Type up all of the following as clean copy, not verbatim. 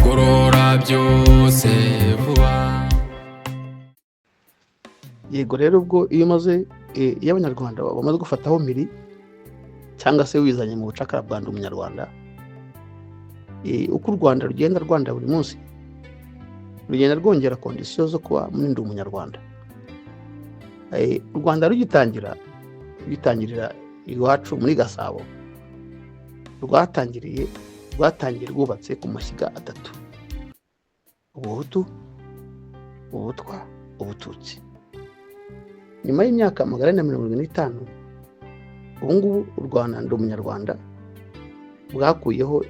gorora byose vuba. Yego rero ubwo iyo umaze iyo abanyarwanda bamaze gufataho miri cyangwa se wizanye mu bucakara bwa ndi umunyarwanda, uko u Rwanda rugenda rwanda buri munsi rugenda rwongera kondisiyo zo kuba ndi umunyarwanda. U Rwanda rugitangirira iwacu muri Gasabo, rwatangiye rwubatse ku mashyiga atatu: Ubuhutu, Ubutwa, Ubututsi. Nyuma y'imyaka 450 ubu ngubu u Rwanda ndi umunyarwanda bwakuyeho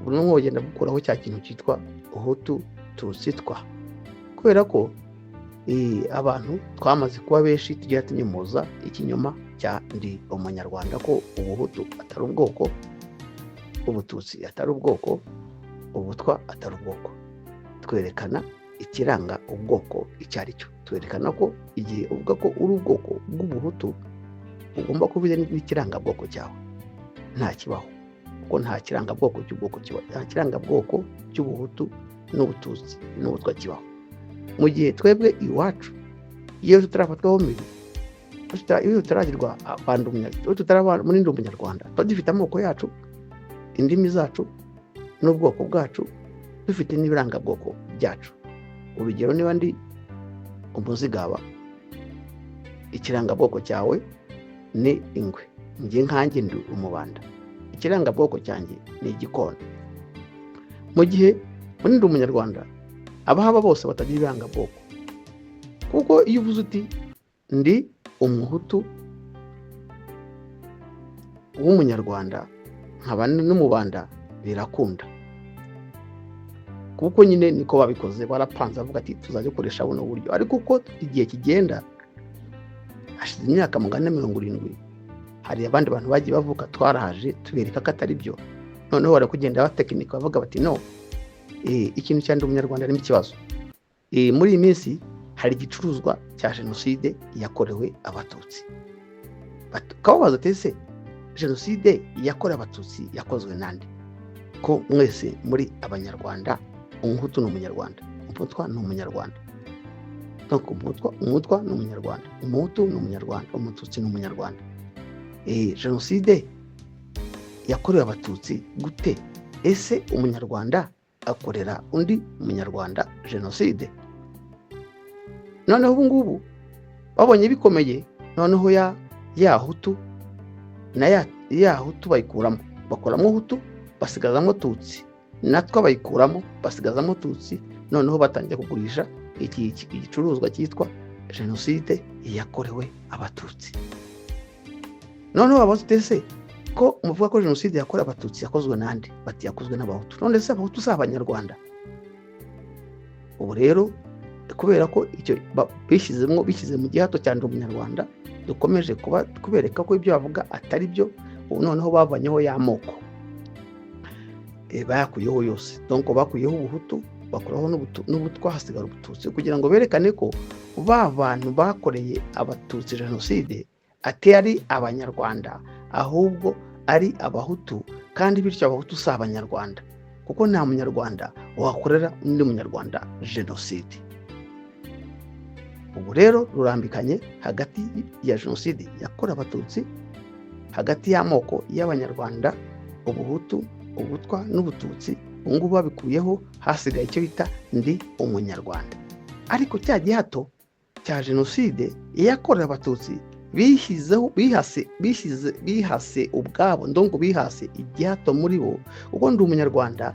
burimo bugenda bukuraho cya kintu cyitwa Uhutu, Tutsi, Twa, kubera ko abantu twamaze kuba benshi tugira tunyomoza ikinyoma cya ndi umunyarwanda, ko Ubuhutu atari ubwoko, Ubututsi atari ubwoko, Ubutwa atari ubwoko. Twerekana ikiranga ubwoko icyo ari cyo. Twerekana ko igihe uvuga ko uri ubwoko bw'Ubuhutu ugomba kuba n'ikirangabwoko cyawe. Nta kibaho, kuko nta kirangabwoko cy'ubwoko kibaho, nta kirangabwoko cy'Ubuhutu n'Ubututsi n'Ubutwa kibaho. Mu gihe twebwe iwacu iyo tutarafatwaho miri, iyo tutaragirwa muri ndi umunyarwanda, tuba dufite amoko yacu, indimi zacu n'ubwoko bwacu, dufite n'ibirangabwoko byacu. Urugero, niba ndi umuzigaba, ikirangabwoko cyawe ni ingwe, njye nkanjye ndi umubanda, ikirangabwoko cyanjye ni igikona. Mu gihe muri ndi umunyarwanda abahaba bose batagira ibirangabwoko, kuko iyo uvuze uti ndi umuhutu w'umunyarwanda nkaba n'umubanda birakunda, kuko nyine niko babikoze, barapanze avuga ati tuzajya gukoresha buno buryo. Ariko uko igihe kigenda, hashize imyaka 470 hari abandi bantu bagiye bavuka, twarahaje tubereka ko atari byo. Noneho bari kugenda batekinika bavuga bati no, ikintu cyandi umunyarwanda arimo ikibazo. Muri iyi minsi hari igicuruzwa cya jenoside yakorewe Abatutsi. Kababaza tese jenoside yakorewe Abatutsi yakozwe nande? Ko mwese muri abanyarwanda, Umuhutu ni umunyarwanda, Umutwa ni umunyarwanda. Donc Umutwa ni umunyarwanda, Umuhutu ni umunyarwanda, Umututsi ni umunyarwanda. Jenoside yakorewe Abatutsi gute? Ese umunyarwanda akorera undi munyarwanda jenoside? Noneho ubu ngubu babonye bikomeye, noneho ya Hutu na ya Hutu bayikuramo, bakoramo Hutu basigazamo Tutsi, natwe bayikuramo basigazamo Tutsi. Noneho batangiye kugurisha igicuruzwa cyitwa jenoside yakorewe Abatutsi. Noneho babatese ko muvuga ko jenoside yakorewe Abatutsi yakozwe nande? Bati yakozwe n'Abahutu. None se Abahutu si abanyarwanda? Ubu rero kubera ko icyo bishyize mu gihato cya ndi umunyarwanda, dukomeje kubereka ko ibyo bavuga atari byo. Ubu noneho bavanyeho y'amoko, bayakuyeho yose. Donc bakuyeho Ubuhutu, bakuraho n'Ubutwa, hasigara Ubututsi, kugira ngo berekane ko ba bantu bakoreye Abatutsi jenoside atari abanyarwanda, ahubwo ari Abahutu. Kandi bityo Abahutu si abanyarwanda, kuko nta munyarwanda wakorera undi munyarwanda jenoside. Ubu rero rurambikanye hagati ya jenoside yakorewe Abatutsi, hagati y'amoko y'abanyarwanda, Ubuhutu, Ubutwa n'Ubututsi. Ubu ngubu babikuyeho, hasigaye icyo bita ndi umunyarwanda. Ariko cya gihato cya jenoside yakorewe Abatutsi bihase ubwabo, ndongo bihase igihato muri bo. Ubwo ndi umunyarwanda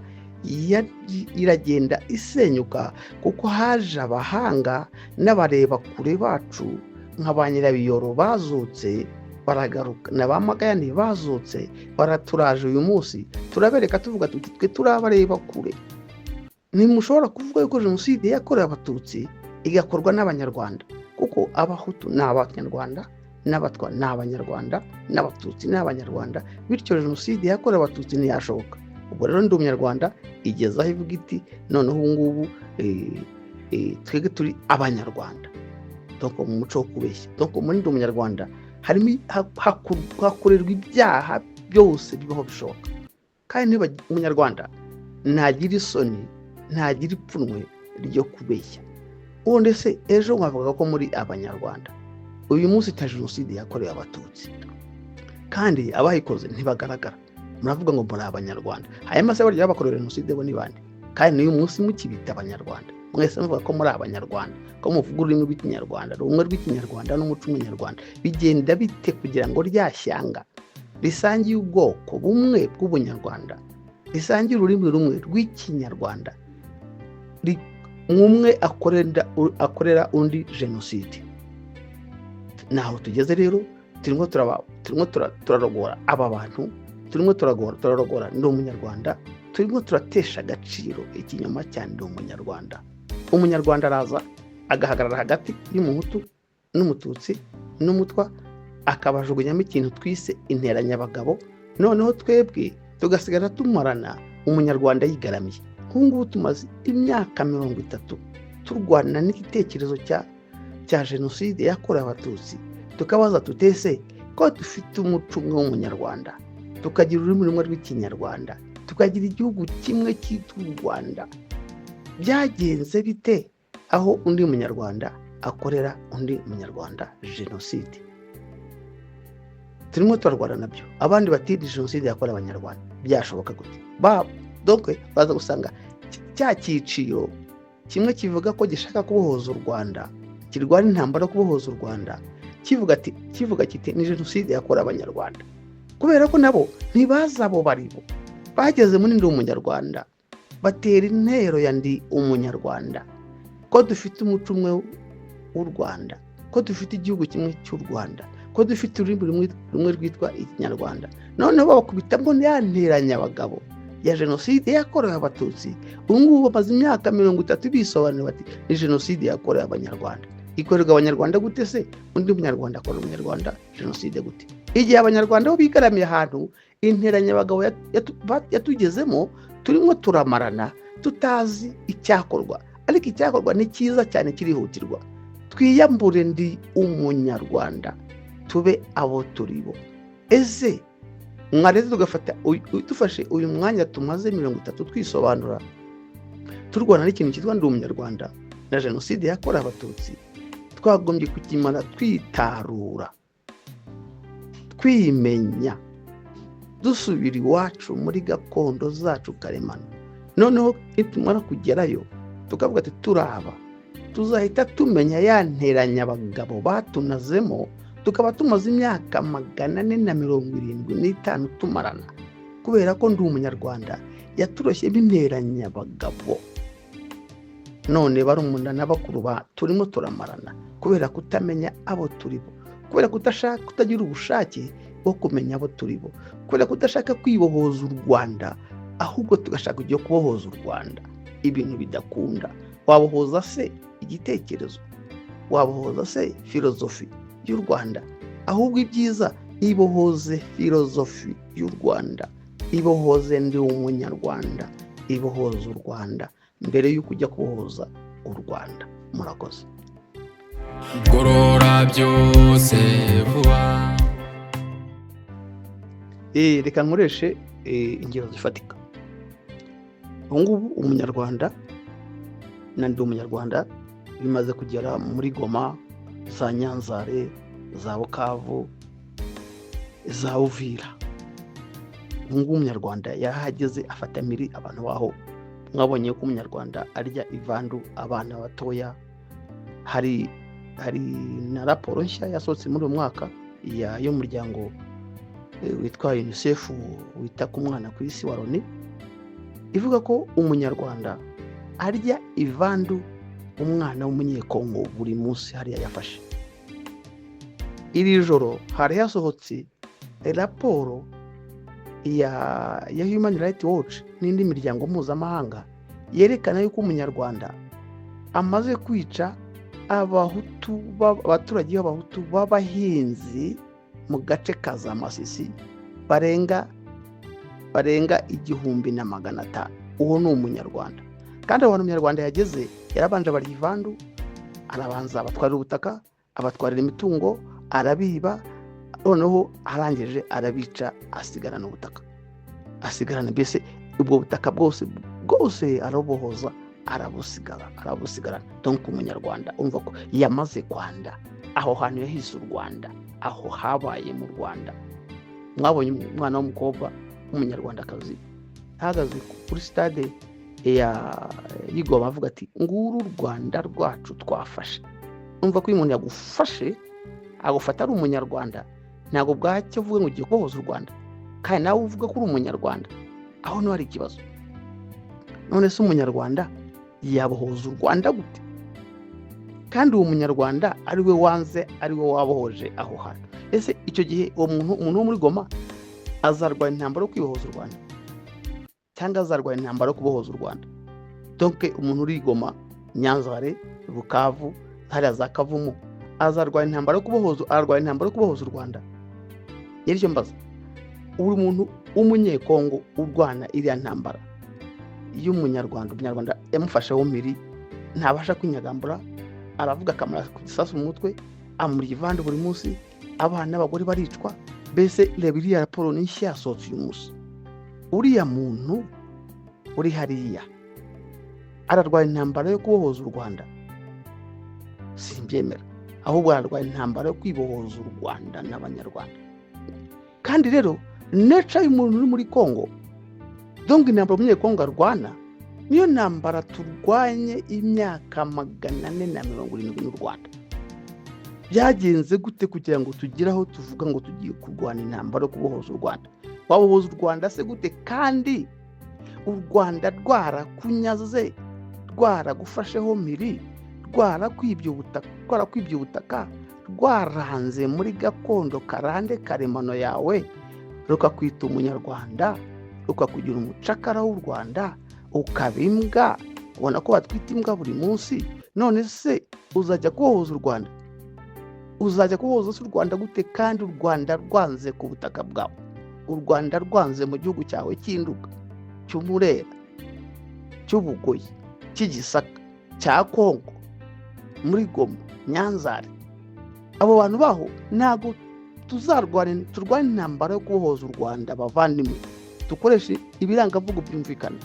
iragenda isenyuka, kuko haje abahanga n'abareba kure bacu nka ba Nyirabiyoro bazutse baragaruka, na ba Magayane bazutse baraturaje. Uyu munsi turabereka tuvuga tuti twe turabareba kure. Ntimushobora kuvuga yuko jenoside yakorewe Abatutsi igakorwa n'abanyarwanda, kuko Abahutu ni abanyarwanda, n'Abatwa ni abanyarwanda, n'Abatutsi ni abanyarwanda. Bityo jenoside yakorewe Abatutsi ntiyashoboka. Ubwo rero ndi umunyarwanda igezaho ivuga iti noneho ubu ngubu twebwe turi abanyarwanda. Donc mu muco wo kubeshya, donc muri ndi umunyarwanda harimo hakorerwa ibyaha byose bibaho bishoboka. Kandi niba umunyarwanda ntagira isoni ntagira ipfunwe ryo kubeshya. ubundi se ejo mwavuga ko muri abanyarwanda, uyu munsi ta jenoside yakorewe abatutsi kandi abayikoze ntibagaragara, muravuga ngo muri abanyarwanda. hanyuma se barya bakorewe jenoside bo ni bande? kandi n'uyu munsi mukibita abanyarwanda, mwese muvuga ko muri abanyarwanda, ko muvuga ururimi rw'ikinyarwanda, rumwe rw'ikinyarwanda n'umuco w'umunyarwanda. bigenda bite kugira ngo ryashyanga risangiye ubwoko bumwe bw'ubunyarwanda, risangiye ururimi rumwe rw'ikinyarwanda, umwe akorera undi jenoside? naho tugeze rero, turimo turarogora aba bantu, turimo turarogora ndi umunyarwanda, turimo turatesha agaciro ikinyoma cyane ndi umunyarwanda. umunyarwanda araza agahagarara hagati y'umuhutu n'umututsi n'umutwa, akabajugunyamo ikintu twise interanyabagabo, noneho twebwe tugasigara tumarana umunyarwanda yigaramiye. nk'ubu tumaze imyaka 30 turwana n'igitekerezo cya jenoside yakorewe abatutsi, tukabaza tutese ko dufite umuco umwe w'umunyarwanda, tukagira ururimi rumwe rw'ikinyarwanda, tukagira igihugu kimwe cyitwa u Rwanda, byagenze bite aho undi munyarwanda akorera undi munyarwanda jenoside? turimo turarwana nabyo. abandi bati jenoside yakorewe abanyarwanda, byashoboka gute? donc baza gusanga cya cyiciro kimwe kivuga ko gishaka kubohoza u Rwanda, kirwana intambara yo kubohoza u Rwanda, kivuga kiti ni jenoside yakorewe abanyarwanda, kubera ko nabo ntibaza abo baribo. bageze muri ndi umunyarwanda, batera intero ya ndi umunyarwanda, ko dufite umuco umwe w'u Rwanda, ko dufite igihugu kimwe cy'u Rwanda, ko dufite ururimi rumwe rwitwa ikinyarwanda. noneho babakubitamo nteranyabagabo ya jenoside yakorewe abatutsi. ubu ngubu bamaze imyaka 30 bisobanura bati ni jenoside yakorewe abanyarwanda. ikorerwa abanyarwanda gute se? undi munyarwanda akora umunyarwanda jenoside gute? igihe abanyarwanda bo bigaramiye ahantu interanyabagabo yatugezemo, turimo turamarana tutazi icyakorwa. ariko icyakorwa ni cyiza cyane, kirihutirwa. twiyambure ndi umunyarwanda, tube abo turibo. ese mwareze dufashe uyu mwanya tumaze 30 twisobanura, turwana n'ikintu cyitwa ndi umunyarwanda na jenoside yakorewe abatutsi, twagombye kukimara twitarura, twimenya, dusubira iwacu muri gakondo zacu karemano. noneho nitumara kugerayo tukavuga ati turaba, tuzahita tumenya ya nteranyabagabo batunazemo, tukaba tumaze imyaka 475 tumarana, kubera ko ndi umunyarwanda yaturoshye b'interanyabagabo. none barumuna n'abakuru turimo turamarana kubera kutamenya abo turibo, kubera kutagira ubushake bwo kumenya abo turibo, kubera kudashaka kwibohoza u Rwanda, ahubwo tugashaka kujya kubohoza u Rwanda. ibintu bidakunda. wabohoza se igitekerezo? wabohoza se filozofi y'u Rwanda? ahubwo ibyiza ibohoze filozofi y'u Rwanda, ibohoze ndi umunyarwanda, ibohoza u Rwanda mbere y'uko ujya kubohoza u Rwanda. murakoze. gorora byose vuba. reka nkoreshe ingero zifatika. ubu ngubu umunyarwanda na ndi umunyarwanda bimaze kugera muri Goma, za Nyanzare, za Bukavu, za Uvira. ubu ngubu umunyarwanda yahageze afata miri abantu baho. mwabonye ko umunyarwanda arya ivandu abana batoya. hari na raporo nshya yasohotse muri uyu mwaka y'umuryango witwa UNICEF wita ku mwana ku isi wa Loni, ivuga ko umunyarwanda arya ivandu umwana w'umunyekongo buri munsi hariya yafashe. iri joro hari yasohotse raporo ya Human Rights Watch n'indi miryango mpuzamahanga yerekana yuko umunyarwanda amaze kwica abaturage b'abahutu b'abahinzi mu gace ka za Masisi barenga 1,500. uwo ni umunyarwanda. kandi abantu umunyarwanda yageze yarabanje bari ivandu, arabanza abatwarira ubutaka, abatwarira imitungo, arabiba, noneho arangije arabica, asigarana ubutaka, asigarana mbese ubwo butaka bwose bwose arabohoza, arabusigara. Donc umunyarwanda umva ko yamaze kwanda aho hantu yahise u Rwanda, aho habaye mu Rwanda. Mwabonye umwana w'umukobwa w'umunyarwandakazi ahagaze kuri stade y'Igoma avuga ati nguru u Rwanda rwacu twafashe. Umva ko uyu muntu yagufashe agufata ari umunyarwanda, ntabwo bwacyo uvuga ngo ugiye kubohoza u Rwanda kandi nawe uvuga ko uri umunyarwanda, aho no hari ikibazo. None se umunyarwanda yabohoza u Rwanda gute? Kandi uwo munyarwanda ari we wanze, ari we wabohoje aho hantu. Ese icyo gihe uwo umuntu wo muri Goma azarwanya intambara yo kwibohoza u Rwanda cyangwa azarwanya intambara yo kubohoza u Rwanda? Donc umuntu uri Goma, Nyanzare, Bukavu, hariya za Kavumu azarwanya intambara yo kubohoza u Rwanda? Yericyo mbaza, uri muntu w'umunyekongo urwana iriya ntambara y'umunyarwanda yamufasheho mpiri, ntabasha kwinyagambura, aravuga akamara ku gisasu mu mutwe, amuri ivande buri munsi, abana n'abagore baricwa. Mbese reba iriya raporo n'inshya yasohotse uyu munsi. Uriya muntu uri hariya ararwanya intambara yo kubohoza u Rwanda? Simbyemera, ahubwo ararwanya intambara yo kwibohoza u Rwanda n'abanyarwanda. Kandi rero nature y'umuntu uri muri Kongo, donc intambara umunyekongo arwana niyo ntambara turwanye imyaka 470 n'u Rwanda. Byagenze gute kugira ngo tugire aho tuvuga ngo tugiye kurwana intambara yo kubohoza u Rwanda? Wabohoza u Rwanda se gute kandi u Rwanda rwarakunyaze, rwaragufasheho mpiri, rwarakwibye ubutaka, rwaranze muri gakondo karande karemano yawe, rukakwita umunyarwanda, rukakugira umucakara w'u Rwanda, ukabimbwa, ubona ko batwita imbwa buri munsi. None se uzajya kubohoza u Rwanda? Uzajya kubohoza u Rwanda gute kandi u Rwanda rwanze ku butaka bwawe? U Rwanda rwanze mu gihugu cyawe cy'Induga, cy'Umurera, cy'Ubugoyi, cy'Igisaka, cya Kongo, muri Goma, Nyanzare. Abo bantu baho ntabwo turwane intambara yo kubohoza u Rwanda. Bavandimwe, dukoreshe ibirangavugo byumvikana.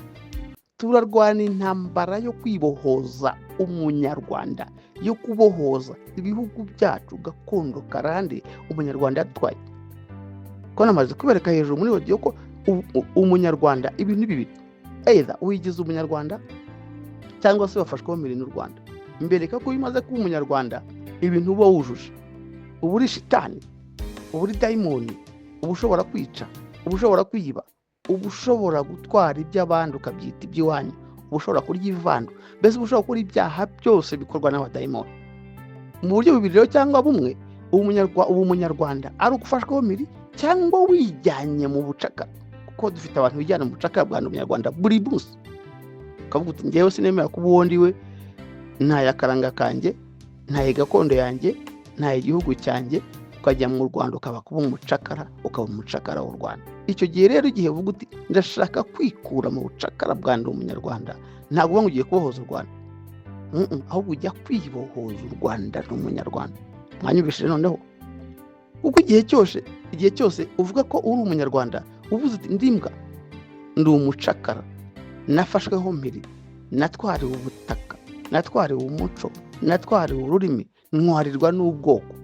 Turarwana intambara yo kwibohoza umunyarwanda, yo kubohoza ibihugu byacu gakondo karande umunyarwanda atwaye. Ko namaze kubereka hejuru muri audio ko umunyarwanda ibintu bibiri, either uyigize umunyarwanda cyangwa se wafashweho mpiri n'u Rwanda. Mbereka ko bimaze kuba umunyarwanda ibintu uba wujuje. Ubu uri shitani, ubu uri daimoni, ubu ushobora kwica, ubu ushobora kwiba, ubu ushobora gutwara iby'abandi ukabyita iby'iwanyu, ubu ushobora kurya ivandu, mbese ubu ushobora gukora ibyaha byose bikorwa n'abadayimoni. Mu buryo bubiri rero cyangwa bumwe, ubu umunyarwanda ari ugufashwaho mpiri cyangwa wijyanye mu bucakara, kuko dufite abantu bijyana mu bucakara bwa umunyarwanda buri munsi. Ukavuga uti njyewe sinemera kuba uwo ndiwe, ntaye akaranga kanjye, ntaye gakondo yanjye, ntaye igihugu cyanjye, ukajya mu Rwanda ukaba kuba umucakara w'u Rwanda. Icyo gihe rero igihe uvuga uti ndashaka kwikura mu bucakara bwa ndi umunyarwanda, ntabwo uba ugiye kubohoza u Rwanda, ahubwo ujya kwibohoza u Rwanda n'umunyarwanda. Mwanyumvishije noneho? Kuko igihe cyose uvuga ko uri umunyarwanda, uvuze uti ndimbwa, ndi umucakara, nafashweho mpiri, natwariwe ubutaka, natwariwe umuco, natwariwe ururimi, ntwarirwa n'ubwoko.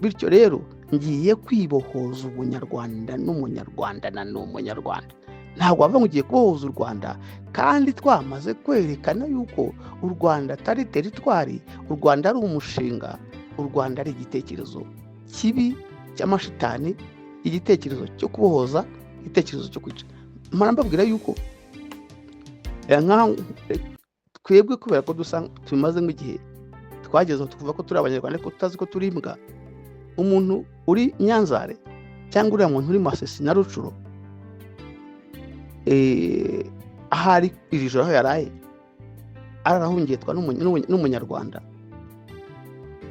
Bityo rero ngiye kwibohoza ubunyarwanda n'umunyarwanda na n'umunyarwanda. Ntabwo wava ngo ugiye kubohoza u Rwanda kandi twamaze kwerekana yuko u Rwanda atari teritwari, u Rwanda ari umushinga, u Rwanda ari igitekerezo kibi cy'amashitani, igitekerezo cyo kubohoza, igitekerezo cyo kwica. Mpora mbabwira yuko twebwe kubera ko tumaze nk'igihe twageze tuvuga ko turi abanyarwanda ko tutazi ko turi imbwa. Umuntu uri Nyanzare cyangwa uriya muntu uri Masisi na Rucuro, ahari iri joro aho yaraye arahungitwa n'umunyarwanda,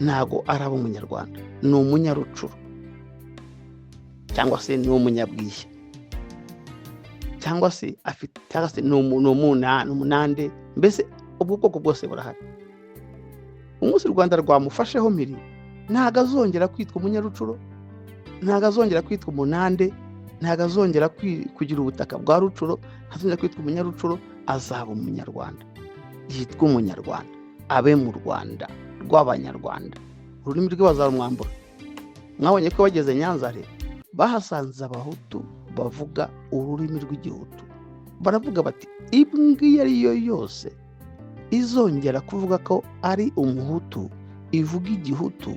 ntago araba umunyarwanda, ni umunyarucuro cyangwa se ni umunyabwishya cyangwa se ni umunande, mbese ubwoko bwose burahari. Umunsi u Rwanda rwamufasheho mpiri, ntago azongera kwitwa umunyarucuro, ntago azongera kwitwa umunande, ntago azongera kugira ubutaka bwa Rucuro, ntazongera kwitwa umunyarucuro, azaba umunyarwanda, yitwa umunyarwanda, abe mu Rwanda rw'abanyarwanda, ururimi rwe bazarumwambura. Mwabonye ko bageze Nyanzare bahasanze abahutu bavuga ururimi rw'igihutu, baravuga bati imbwa iyo ari yo yose izongera kuvuga ko ari umuhutu ivuga igihutu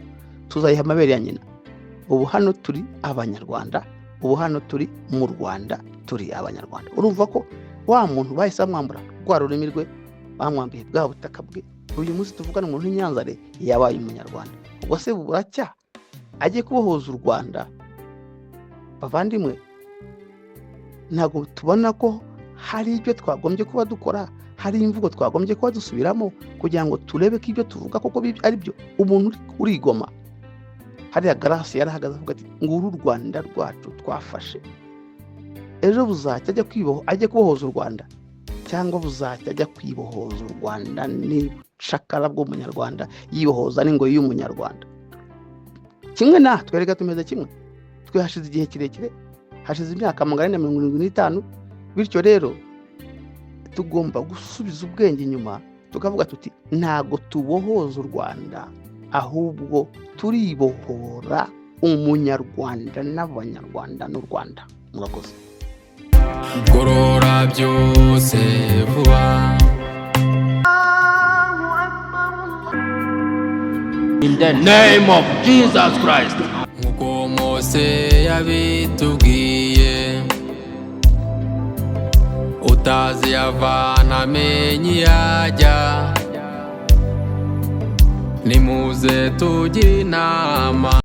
tuzayiha amabere ya nyina. Ubu hano turi abanyarwanda, ubu hano turi mu Rwanda turi abanyarwanda. Urumva ko wa muntu bahise bamwambura rwa rurimi rwe, bamwambiye bwa butaka bwe. Uyu munsi tuvugana umuntu w'Inyanzare yabaye umunyarwanda. Ubwo se buracya agiye kubohoza u Rwanda? Bavandimwe, ntabwo tubona ko hari ibyo twagombye kuba dukora, hari imvugo twagombye kuba dusubiramo kugira ngo turebe ko ibyo tuvuga koko ari byo? Umuntu urigoma. Hariya Grace yarahagaze avuga ati nguru u Rwanda rwacu twafashe. Ejo buzacya ajya kubohoza u Rwanda, cyangwa buzacya ajya kwibohoza u Rwanda n'icakara bw'umunyarwanda, yibohoza n'ingoyi y'umunyarwanda. Kimwe natwe reka tumeze kimwe. Twe hashize igihe kirekire, hashize imyaka 475. Bityo rero tugomba gusubiza ubwenge inyuma, tukavuga tuti ntago tubohoza u Rwanda, ahubwo turibohora umunyarwanda n'abanyarwanda n'u Rwanda. Murakoze. Gorora byose vuba. In the name of Jesus Christ. Nkuko Mose yabitubwiye, utazi yavana amenye yajya, nimuze tujye inama.